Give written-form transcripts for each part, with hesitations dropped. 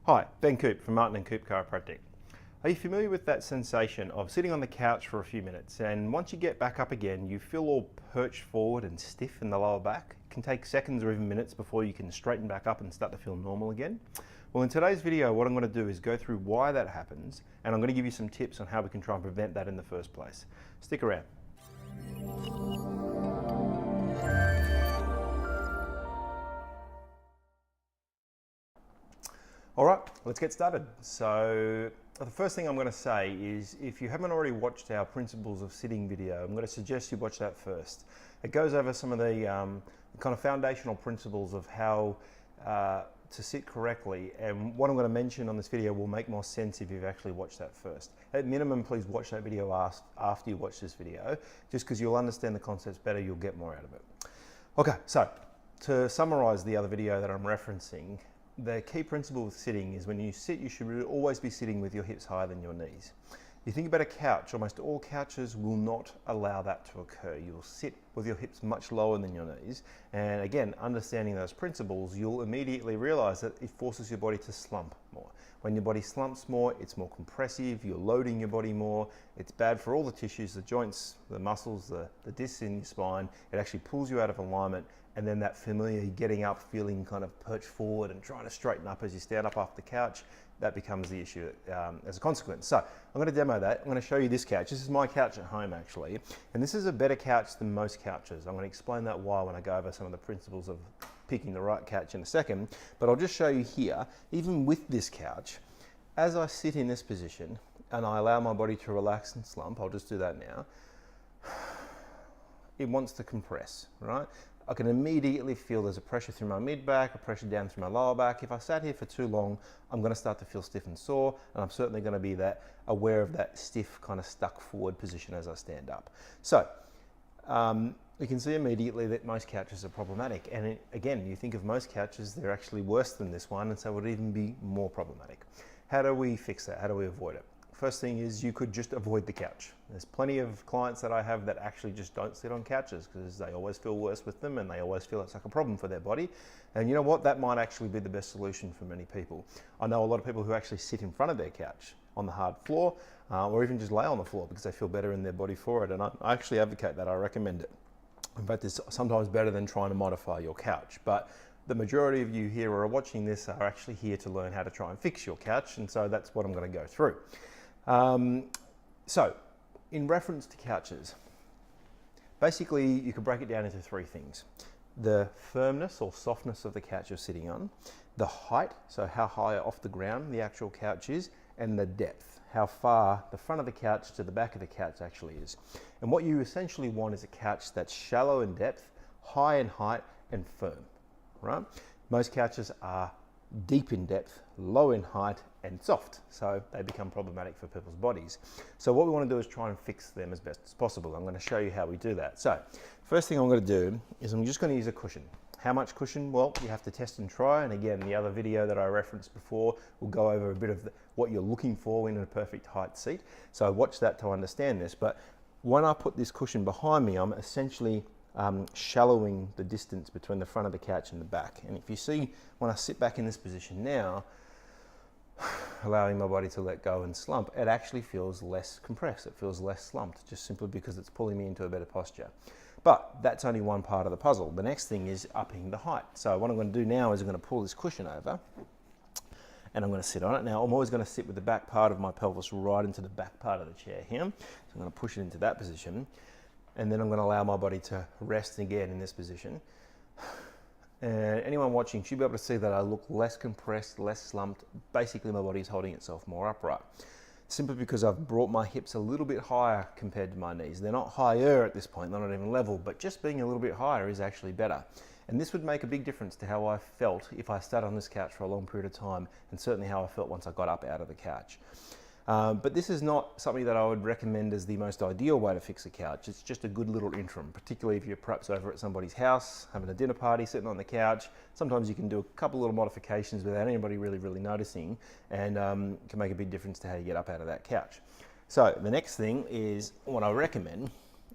Hi, Ben Coupe from Martin & Coupe Chiropractic. Are you familiar with that sensation of sitting on the couch for a few minutes and once you get back up again, you feel all perched forward and stiff in the lower back? It can take seconds or even minutes before you can straighten back up and start to feel normal again. Well, in today's video, what I'm going to do is go through why that happens, and I'm going to give you some tips on how we can try and prevent that in the first place. Stick around. All right, let's get started. So the first thing I'm going to say is if you haven't already watched our Principles of Sitting video, I'm going to suggest you watch that first. It goes over some of the kind of foundational principles of how to sit correctly, and what I'm going to mention on this video will make more sense if you've actually watched that first. At minimum, please watch that video after you watch this video, just because you'll understand the concepts better, you'll get more out of it. Okay, so to summarize the other video that I'm referencing, the key principle with sitting is when you sit, you should always be sitting with your hips higher than your knees. You think about a couch, almost all couches will not allow that to occur. You'll sit with your hips much lower than your knees. And again, understanding those principles, you'll immediately realize that it forces your body to slump more. When your body slumps more, it's more compressive, you're loading your body more. It's bad for all the tissues, the joints, the muscles, the discs in your spine. It actually pulls you out of alignment. And then that familiar getting up, feeling kind of perched forward and trying to straighten up as you stand up off the couch, that becomes the issue as a consequence. So I'm going to demo that. I'm going to show you this couch. This is my couch at home actually, and this is a better couch than most couches. I'm going to explain that why when I go over some of the principles of picking the right couch in a second, but I'll just show you here, even with this couch, as I sit in this position and I allow my body to relax and slump, I'll just do that now, it wants to compress, right? I can immediately feel there's a pressure through my mid-back, a pressure down through my lower back. If I sat here for too long, I'm going to start to feel stiff and sore, and I'm certainly going to be aware of that stiff kind of stuck forward position as I stand up. So you can see immediately that most couches are problematic, and again, you think of most couches, they're actually worse than this one, and so it would even be more problematic. How do we fix that? How do we avoid it? First thing is you could just avoid the couch. There's plenty of clients that I have that actually just don't sit on couches because they always feel worse with them and they always feel it's like a problem for their body. And you know what? That might actually be the best solution for many people. I know a lot of people who actually sit in front of their couch on the hard floor or even just lay on the floor because they feel better in their body for it. And I actually advocate that. I recommend it. In fact, it's sometimes better than trying to modify your couch. But the majority of you here who are watching this are actually here to learn how to try and fix your couch. And so that's what I'm going to go through. So, in reference to couches, basically you could break it down into three things. The firmness or softness of the couch you're sitting on, the height, so how high off the ground the actual couch is, and the depth, how far the front of the couch to the back of the couch actually is. And what you essentially want is a couch that's shallow in depth, high in height, and firm, right? Most couches are deep in depth, low in height, and soft, so they become problematic for people's bodies. So what we want to do is try and fix them as best as possible. I'm going to show you how we do that. So first thing I'm going to do is I'm just going to use a cushion. How much cushion? Well, you have to test and try, and again, the other video that I referenced before will go over a bit of what you're looking for in a perfect height seat. So watch that to understand this, but when I put this cushion behind me, I'm essentially shallowing the distance between the front of the couch and the back. And if you see, when I sit back in this position now, allowing my body to let go and slump, it actually feels less compressed. It feels less slumped, just simply because it's pulling me into a better posture. But that's only one part of the puzzle. The next thing is upping the height. So what I'm going to do now is I'm going to pull this cushion over and I'm going to sit on it. Now I'm always going to sit with the back part of my pelvis right into the back part of the chair here. So I'm going to push it into that position. And then I'm going to allow my body to rest again in this position. And anyone watching should be able to see that I look less compressed, less slumped. Basically, my body's holding itself more upright. Simply because I've brought my hips a little bit higher compared to my knees. They're not higher at this point, they're not even level, but just being a little bit higher is actually better. And this would make a big difference to how I felt if I sat on this couch for a long period of time, and certainly how I felt once I got up out of the couch. But this is not something that I would recommend as the most ideal way to fix a couch. It's just a good little interim, particularly if you're perhaps over at somebody's house, having a dinner party, sitting on the couch. Sometimes you can do a couple little modifications without anybody really noticing, and can make a big difference to how you get up out of that couch. So the next thing is, what I recommend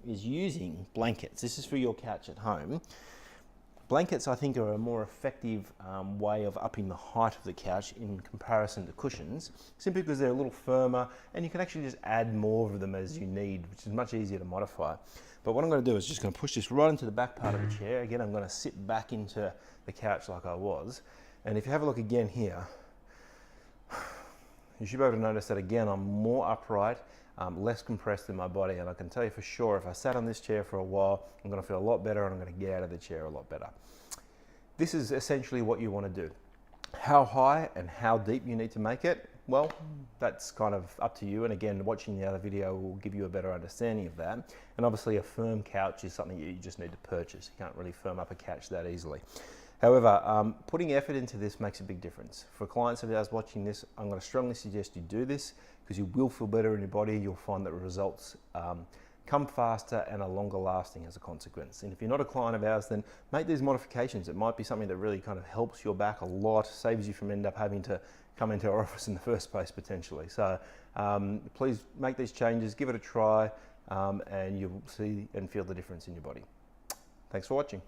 is using blankets. This is for your couch at home. Blankets, I think, are a more effective way of upping the height of the couch in comparison to cushions, simply because they're a little firmer and you can actually just add more of them as you need, which is much easier to modify. But what I'm going to do is just going to push this right into the back part of the chair. Again, I'm going to sit back into the couch like I was. And if you have a look again here, you should be able to notice that again, I'm more upright, less compressed in my body, and I can tell you for sure if I sat on this chair for a while, I'm going to feel a lot better and I'm going to get out of the chair a lot better. This is essentially what you want to do. How high and how deep you need to make it, well, that's kind of up to you. And again, watching the other video will give you a better understanding of that. And obviously a firm couch is something you just need to purchase. You can't really firm up a couch that easily. However, putting effort into this makes a big difference. For clients of ours watching this, I'm going to strongly suggest you do this because you will feel better in your body. You'll find that results come faster and are longer lasting as a consequence. And if you're not a client of ours, then make these modifications. It might be something that really kind of helps your back a lot, saves you from end up having to come into our office in the first place potentially. So please make these changes, give it a try, and you'll see and feel the difference in your body. Thanks for watching.